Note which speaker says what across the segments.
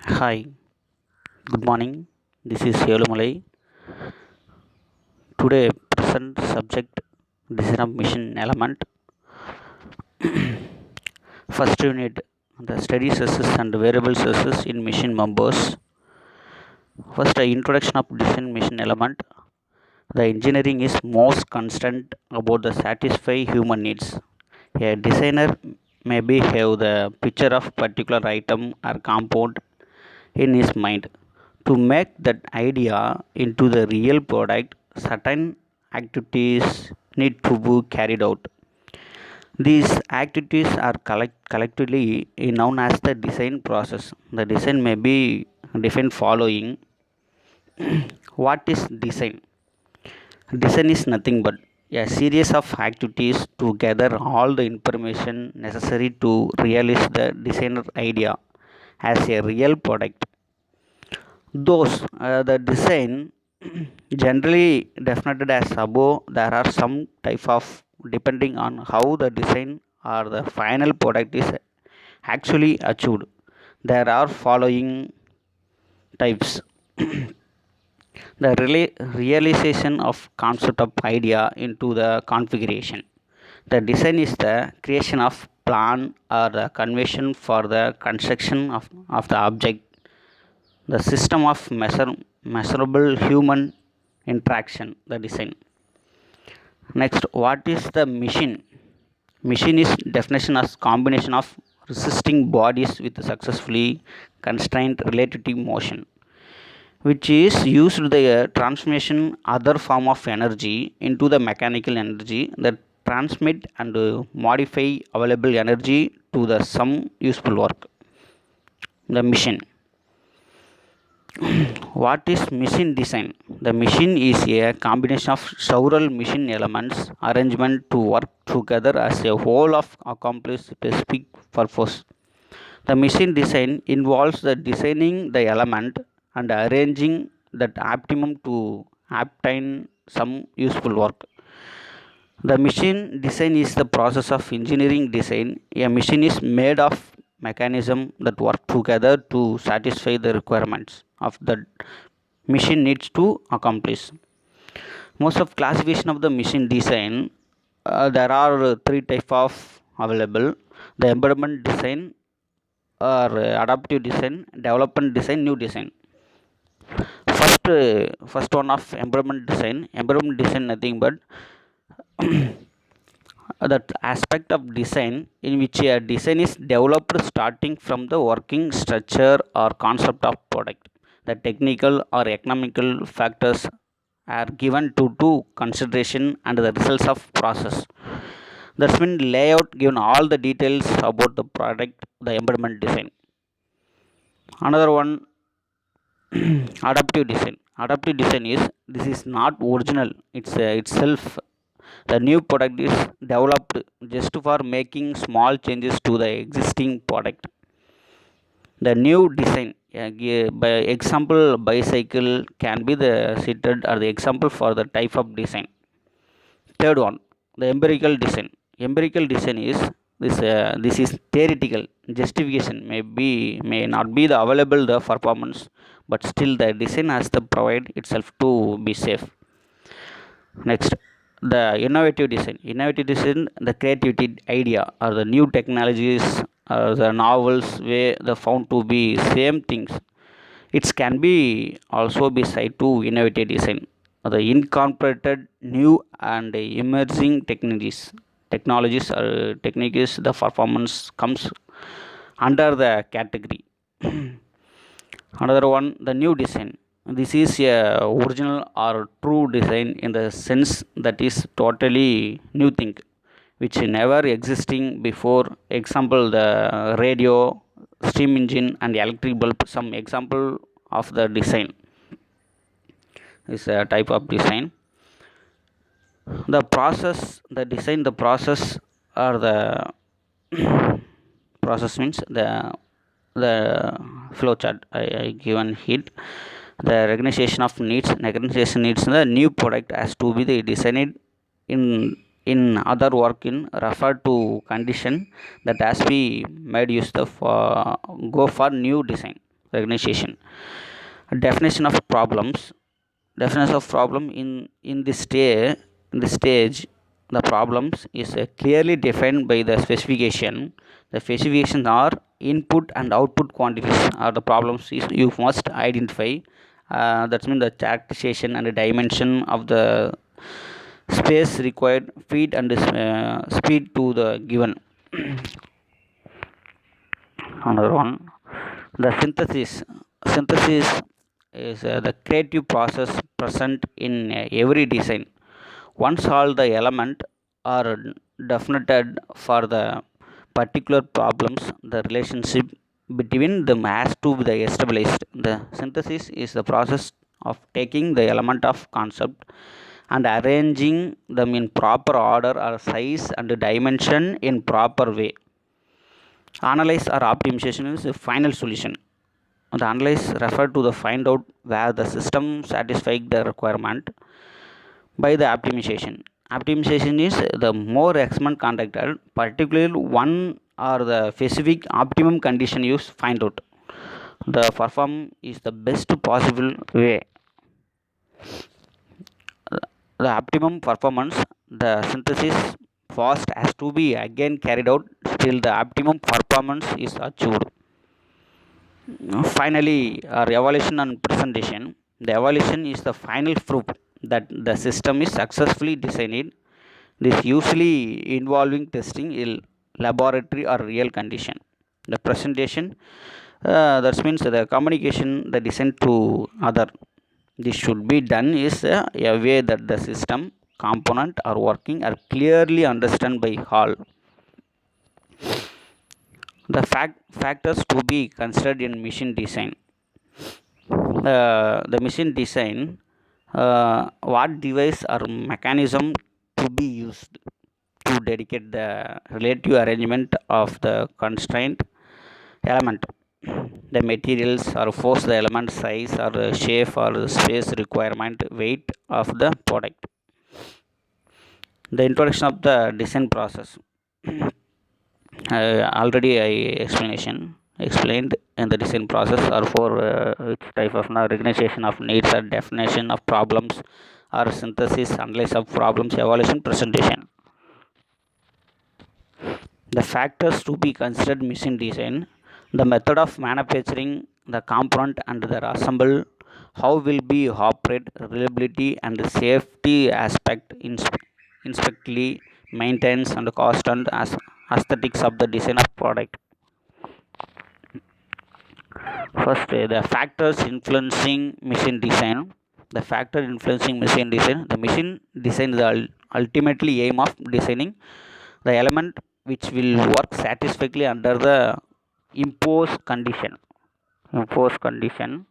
Speaker 1: Hi, good morning. This is Yelumalai. Today, present subject design of mission element. First unit the steady sources and variable sources in mission members. First, introduction of design mission element. The engineering is most constant about the satisfy human needs. A designer maybe have the picture of particular item or compound in his mind. To make that idea into the real product, certain activities need to be carried out. These activities are collectively known as the design process. The design may be defined following. What is design? Design is nothing but a series of activities to gather all the information necessary to realize the designer idea as a real product. Those the design generally defined as above, there are some type of depending on how the design or the final product is actually achieved. There are following types. The realization of concept of idea into the configuration. The design is the creation of plan or the convention for the construction of the object, the system of measurable human interaction, the design. Next, what is the machine? Machine is definition as combination of resisting bodies with successfully constrained relative motion, which is used the transmission other form of energy into the mechanical energy that transmit and modify available energy to the some useful work. The machine. What is machine design? The machine is a combination of several machine elements arrangement to work together as a whole of accomplish specific purpose. The machine design involves the designing the element and arranging that optimum to obtain some useful work. The machine design is the process of engineering design. A machine is made of mechanism that work together to satisfy the requirements of the machine needs to accomplish. Most of classification of the machine design, there are three type of available: the embodiment design, or adaptive design, development design, new design. First one of environment design. Environment design nothing but that aspect of design in which a design is developed starting from the working structure or concept of product. The technical or economical factors are given to consideration and the results of process. That's when layout given all the details about the product, the embodiment design. Another one, adaptive design. Adaptive design is this is not original, it's itself the new product is developed just for making small changes to the existing product. The new design, by example bicycle can be the seated or the example for the type of design. Third one, the empirical design. Empirical design is this is theoretical justification may not be the available the performance, but still the design has to provide itself to be safe. Next, the innovative design. Innovative design, the creativity idea or the new technologies or the novels where the found to be same things. It can be also be side to innovative design. The incorporated new and emerging technologies or techniques, the performance comes under the category. Another one, the new design. This is a original or true design in the sense that is totally new thing which never existing before. Example, the radio, steam engine and electric bulb, some example of the design is a type of design. The process, the design, the process or the process means the flow chart I given hit. The recognition of needs. Recognition needs the new product has to be the designed in other work in refer to condition that has be made use of go for new design. recognition. Definition of problems. Definition of problem in this stage, the problems is clearly defined by the specification. The specifications are input and output quantities are the problems is you must identify. That means the characterization and the dimension of the space required feed and speed to the given. Another one, the synthesis is the creative process present in every design. Once all the elements are definited for the particular problems, the relationship between them has to be established. The synthesis is the process of taking the element of concept and arranging them in proper order or size and dimension in proper way. Analyze or optimization is the final solution. The analyze refer to the find out where the system satisfies the requirement by the optimization. Optimization is the more experiment conducted, particularly one or the specific optimum condition you find out. The perform is the best possible way. The optimum performance, the synthesis fast has to be again carried out till the optimum performance is achieved. Finally, our evaluation and presentation. The evaluation is the final proof that the system is successfully designed. This usually involving testing in laboratory or real condition. The presentation, that means the communication, the design to other. This should be done is a way that the system component are working are clearly understood by all. The factors to be considered in machine design. The machine design, what device or mechanism to be used to dedicate the relative arrangement of the constraint element, the materials or force the element size or shape or space requirement weight of the product. The introduction of the design process. Already I explained in the design process or for which type of recognition of needs or definition of problems or synthesis, analysis of problems, evaluation, presentation. The factors to be considered machine design, the method of manufacturing the component and their assemble, how will be operate, reliability and safety aspect, inspectly, maintenance and cost and aesthetics of the design of product. First, the factors influencing machine design. The factor influencing machine design. The machine design is the ultimately aim of designing the element which will work satisfactorily under the imposed condition. Imposed condition.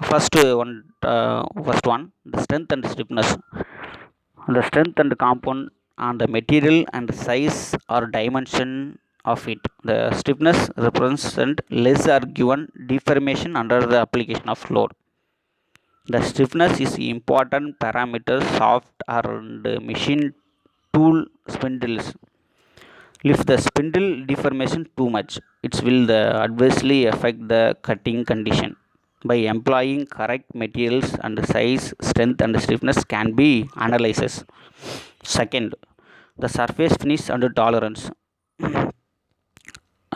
Speaker 1: First one, the strength and stiffness. The strength and compound on the material and size or dimension of it. The stiffness represent less or given deformation under the application of load. The stiffness is important parameter soft and machine tool spindles. If the spindle deformation too much, it will adversely affect the cutting condition. By employing correct materials and size, strength and stiffness can be analyzed. Second, the surface finish and tolerance.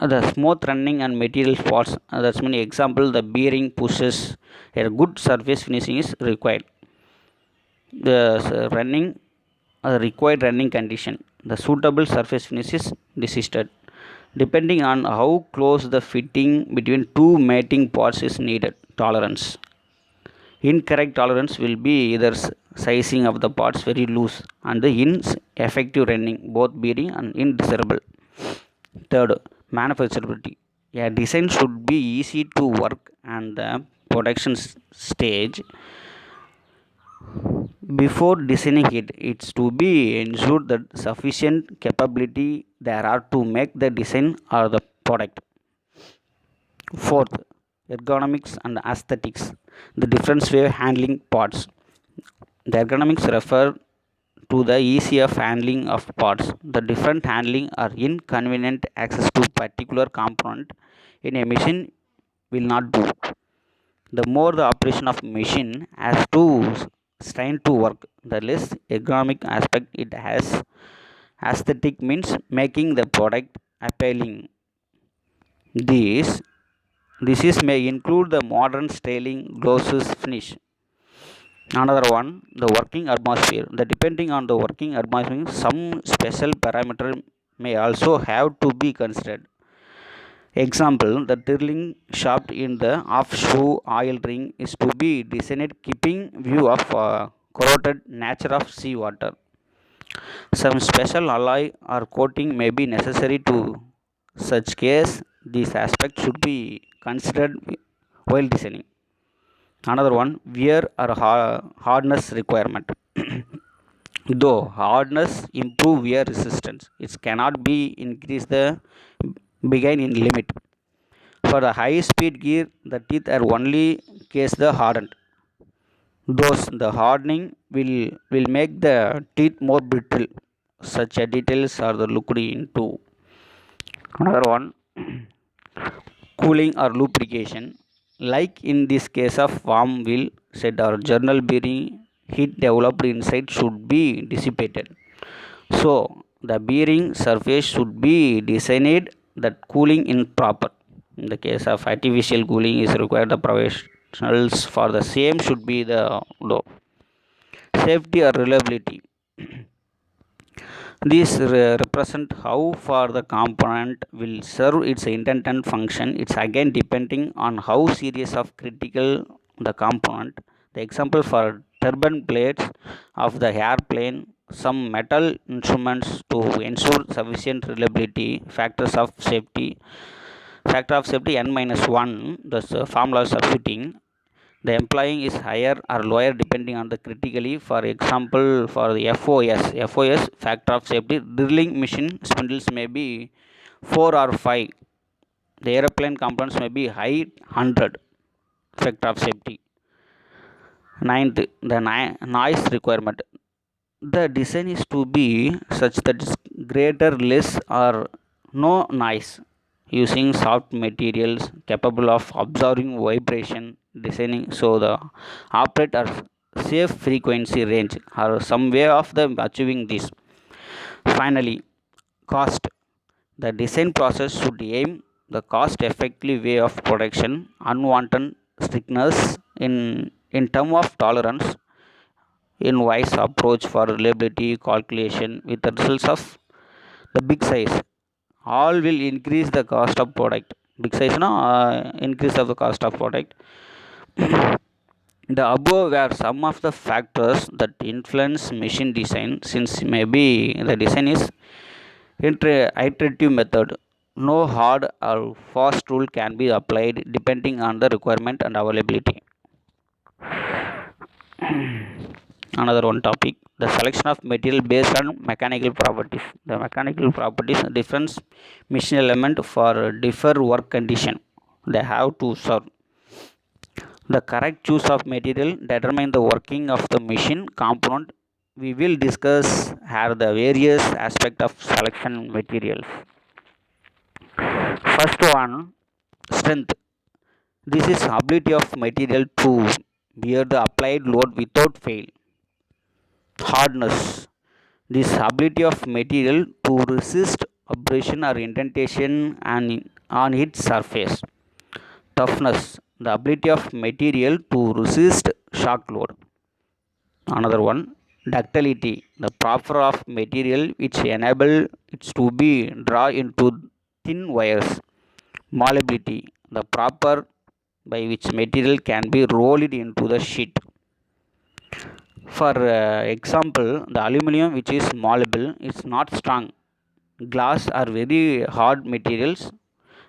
Speaker 1: The smooth running and material spots, that's mean example the bearing pushes, a good surface finishing is required. The running required running condition, the suitable surface finish is desisted depending on how close the fitting between two mating parts is needed. Tolerance, incorrect tolerance will be either sizing of the parts very loose and ineffective running, both bearing and indesirable. Third, manufacturability. A design should be easy to work and the production stage. Before designing it, it's to be ensured that sufficient capability there are to make the design or the product. Fourth, ergonomics and aesthetics. The different way of handling parts. The ergonomics refer to the ease of handling of parts. The different handling or inconvenient access to particular component in a machine will not do. The more the operation of machine has to strain to work, the less ergonomic aspect it has. Aesthetic means making the product appealing. This is may include the modern styling, glosses, finish. Another one, the working atmosphere. The depending on the working atmosphere, some special parameter may also have to be considered. Example, the drilling shaft in the offshore oil ring is to be designed keeping view of corroded nature of seawater. Some special alloy or coating may be necessary to such case. These aspects should be considered while designing. Another one, wear or hardness requirement. Though hardness improve wear resistance, it cannot be increase the begin in limit. For the high speed gear, the teeth are only case the hardened. Thus, the hardening will make the teeth more brittle. Such a details are the looked into. Another one, cooling or lubrication. Like in this case of warm wheel set or journal bearing, heat developed inside should be dissipated. So the bearing surface should be designed that cooling in proper. In the case of artificial cooling is required, the professionals for the same should be the low. Safety or reliability. These represent how far the component will serve its intended function. It's again depending on how serious of critical the component. The example for turbine blades of the airplane, some metal instruments to ensure sufficient reliability. Factor of safety n minus 1. The formula substituting. The employing is higher or lower depending on the critically. For example, for the FOS factor of safety, drilling machine spindles may be 4 or 5. The airplane components may be high 100 factor of safety. Ninth, the noise requirement. The design is to be such that greater, less or no noise, using soft materials capable of absorbing vibration. Designing so the operator safe frequency range or some way of them achieving this. Finally, cost. The design process should aim the cost effective way of production. Unwanted strictness in term of tolerance in wise approach for reliability calculation with the results of the big size, all will increase the cost of product. Big size no increase of the cost of product. The above were some of the factors that influence machine design. Since maybe the design is iterative method, no hard or fast rule can be applied depending on the requirement and availability. Another one topic, the selection of material based on mechanical properties. The mechanical properties different machine element for differ work condition they have to serve. The correct choice of material determine the working of the machine component. We will discuss here the various aspect of selection materials. First one, strength. This is ability of material to bear the applied load without fail. Hardness. This ability of material to resist abrasion or indentation on its surface. Toughness. The ability of material to resist shock load. Another one, ductility. The property of material which enable it to be drawn into thin wires. Malleability. The proper by which material can be rolled into the sheet. For example, the aluminum which is malleable is not strong. Glass are very hard materials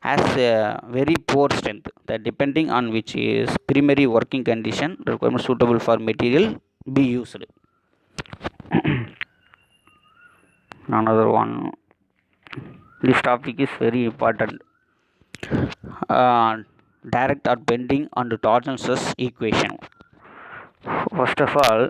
Speaker 1: has a very poor strength. That depending on which is primary working condition requirement suitable for material be used. Another one, this topic is very important. Direct or bending and torsional equation. First of all,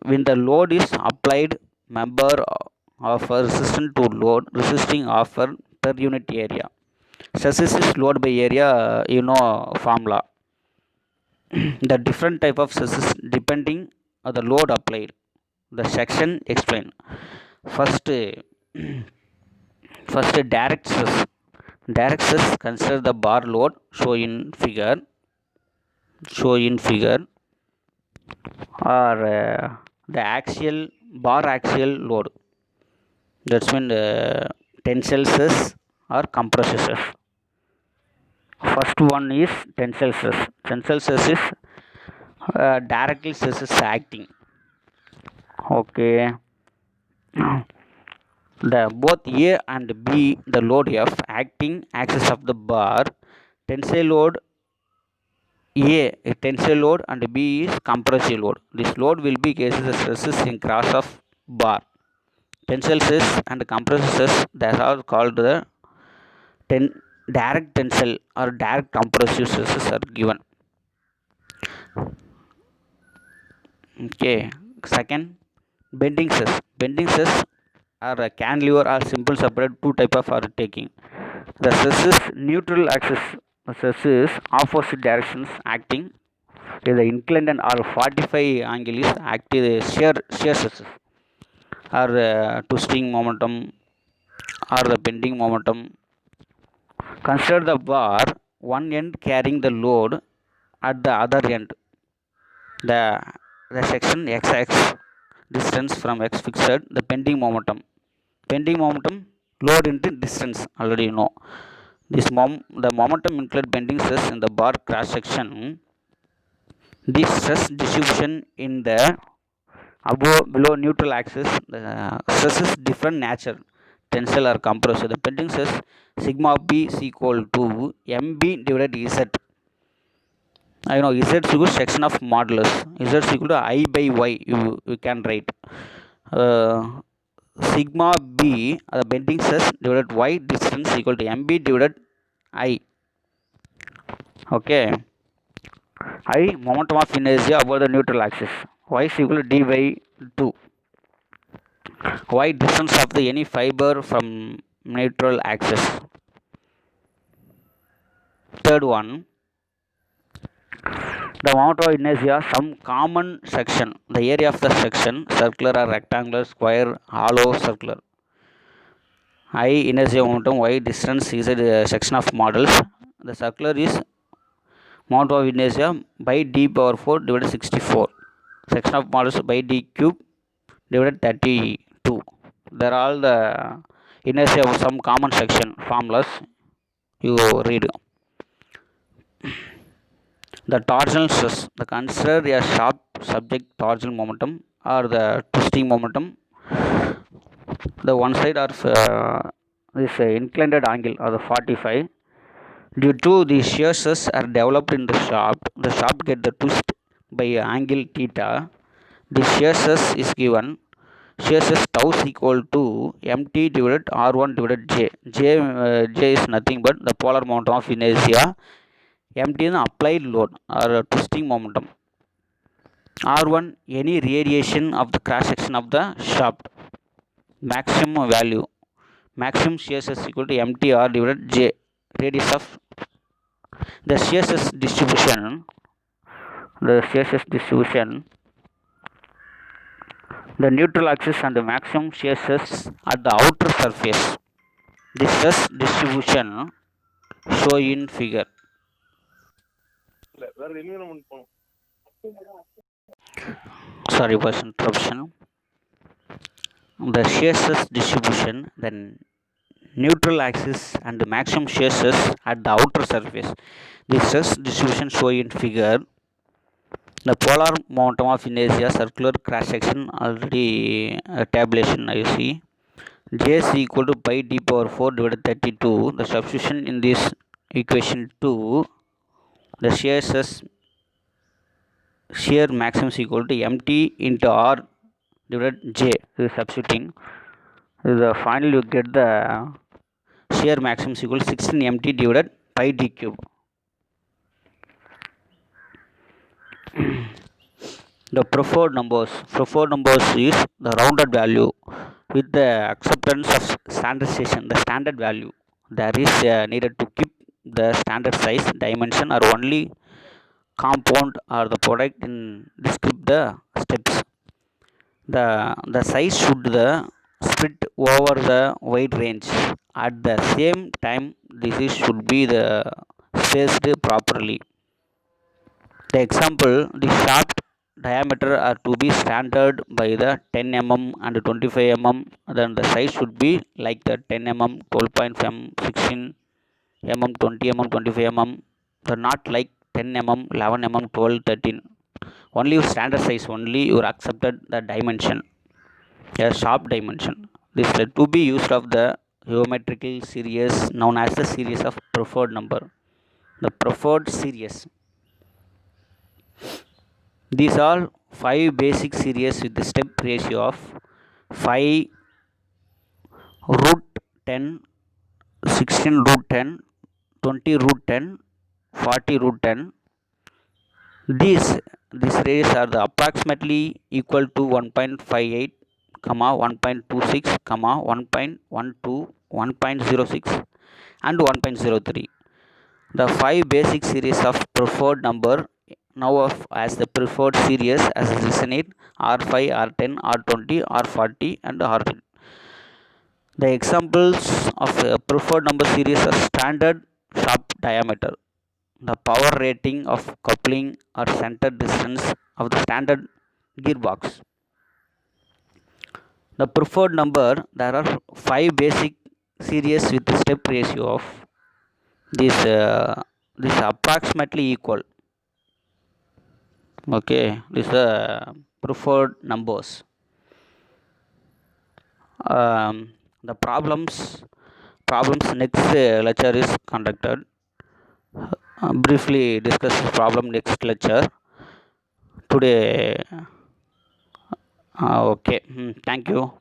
Speaker 1: when the load is applied, member of a resistant to load resisting offer per unit area. Stresses is load by area, formula. The different type of stresses depending on the load applied. The section explain. First, first direct stress. Direct stress consider the bar load show in figure or the axial load. That's mean tensile stress or compressive stress. First one is tensile stress. Tensile stress is directly stress is acting. Okay. The both A and B, the load F acting axis of the bar. Tensile load A is tensile load and B is compressive load. This load will be cases the stresses in cross of bar. Tensile stress and compressive stress, that are called the direct tensile or direct compressive stresses are given. Okay. Second, bending stress. Bending stress or a cantilever or simple separate two type of are taking. The stress is neutral axis. The stress is opposite directions acting. The inclined and or 45 angle is active shear stresses or twisting momentum or the bending momentum. Consider the bar, one end carrying the load at the other end. The section x distance from x fixed, the bending momentum. Bending momentum load into distance, already you know. The momentum include bending stress in the bar cross section. This stress distribution in the above below neutral axis, the stress is different nature, tensile or compressive. The bending stress sigma b is equal to mb divided z. I know z is equal to section of modulus. Z is equal to I by y. You can write. Sigma b, the bending stress divided y distance equal to mb divided I. Okay. I momentum of inertia above the neutral axis. Y is equal to d by 2. Y distance of the any fiber from neutral axis. Third one, the momentum of inertia, some common section. The area of the section, circular or rectangular, square, hollow, circular. I inertia momentum, y distance is a section of models. The circular is momentum of inertia by d power 4 divided 64. Section of models by d cube divided 32. There are all the inertia of some common section formulas. You read. The torsional stress. The consider a sharp subject torsional momentum or the twisting momentum. The one side of this inclined angle or the 45. Due to the shear stress are developed in the shaft get the twist by angle theta. The shear stress is given. Shear stress tau is equal to mt divided r1 divided j. J is nothing but the polar momentum of inertia. Mt is applied load or twisting momentum. R1 any radiation of the cross section of the shaft. Maximum value. Maximum shear stress equal to mtr divided j. Radius of the shear stress distribution. The neutral axis and the maximum shear stress at the outer surface. The stress distribution show in figure. Sorry for interruption. The shear stress distribution, then neutral axis and the maximum shear stress at the outer surface. The stress distribution show in figure. The polar momentum of inertia circular cross section already tabulation I see. J is equal to pi d power 4 divided 32. The substitution in this equation 2, the shear maximum is equal to mt into r divided j. This is substituting. The final you get the shear maximum is equal to 16 mt divided pi d cube. The preferred numbers is the rounded value with the acceptance of standardization, the standard value. there is needed to keep the standard size dimension or only compound or the product in describe the steps. The size should the spread over the wide range. At the same time, this is should be the spaced properly. The example, the shaft diameter are to be standard by the 10 mm and 25 mm. Then the size should be like the 10 mm, 12.5 mm, 16 mm, 20 mm, 25 mm. The not like 10 mm, 11 mm, 12, 13. Only standard size only you accepted the dimension, a sharp dimension. This is to be used of the geometrical series known as the series of preferred number. The preferred series. These are 5 basic series with the step ratio of 5 root 10, 16 root 10, 20 root 10, 40 root 10. These rays are the approximately equal to 1.58, 1.26, 1.12, 1.06 and 1.03. The 5 basic series of preferred number now of as the preferred series as listed R5, R10, R20, R40 and R10. The examples of preferred number series are standard shaft diameter, the power rating of coupling or center distance of the standard gearbox. The preferred number, there are 5 basic series with the step ratio of this approximately equal. Okay, this is the preferred numbers. The problems next lecture is conducted. Briefly discuss problem next lecture today. Okay, thank you.